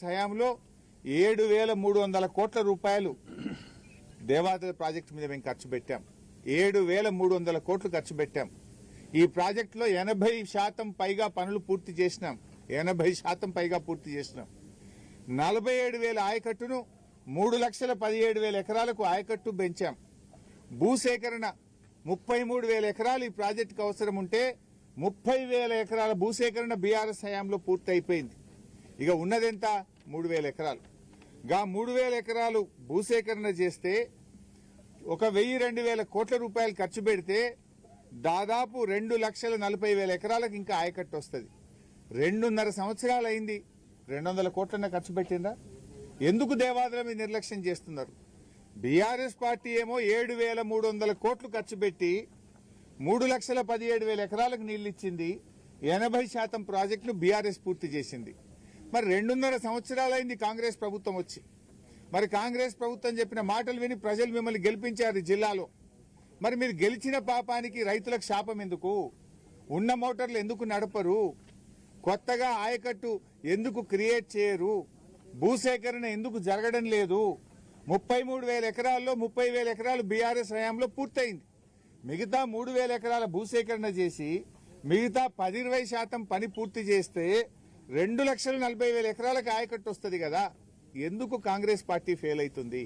హయాంలో 7,300 కోట్ల రూపాయలు దేవాదుల ప్రాజెక్టు మీద మేము ఖర్చు పెట్టాం. 7,300 కోట్లు ఖర్చు పెట్టాం. ఈ ప్రాజెక్టులో 80% పైగా పనులు పూర్తి చేసినాం. 80% పైగా పూర్తి చేసినాం. 47,000 ఆయకట్టును 3,17,000 ఎకరాలకు ఆయకట్టు పెంచాం. భూసేకరణ 33,000 ఎకరాలు ఈ ప్రాజెక్టుకు అవసరం ఉంటే 30,000 ఎకరాల భూసేకరణ బీఆర్ఎస్ హయాంలో పూర్తి అయిపోయింది. ఇక ఉన్నదెంత 3,000 ఎకరాలు. 3,000 ఎకరాలు భూసేకరణ చేస్తే 1,000-2,000 కోట్ల రూపాయలు ఖర్చు పెడితే దాదాపు 2,40,000 ఎకరాలకు ఇంకా ఆయకట్టు వస్తుంది. 2.5 సంవత్సరాలు అయింది. 200 కోట్లన్న ఖర్చు పెట్టిందా? ఎందుకు దేవాదుల మీద నిర్లక్ష్యం చేస్తున్నారు? బీఆర్ఎస్ పార్టీ ఏమో 7,300 కోట్లు ఖర్చు పెట్టి 3,17,000 ఎకరాలకు నీళ్లు ఇచ్చింది. 80% ప్రాజెక్టును బీఆర్ఎస్ పూర్తి చేసింది. మరి 2.5 సంవత్సరాలైంది కాంగ్రెస్ ప్రభుత్వం వచ్చి. మరి కాంగ్రెస్ ప్రభుత్వం చెప్పిన మాటలు విని ప్రజలు మిమ్మల్ని గెలిపించారు ఈ జిల్లాలో. మరి మీరు గెలిచిన పాపానికి రైతులకు శాపం ఎందుకు? ఉన్న మోటార్లు ఎందుకు నడపరు? కొత్తగా ఆయకట్టు ఎందుకు క్రియేట్ చేయరు? భూసేకరణ ఎందుకు జరగడం లేదు? 33,000 ఎకరాల్లో 30,000 ఎకరాలు బీఆర్ఎస్ హయాంలో పూర్తయింది. మిగతా 3,000 ఎకరాల భూసేకరణ చేసి మిగతా 10-20% పని పూర్తి చేస్తే 2,40,000 ఎకరాలకు ఆయకట్టు వస్తుంది కదా. ఎందుకు కాంగ్రెస్ పార్టీ ఫెయిల్ అవుతుంది?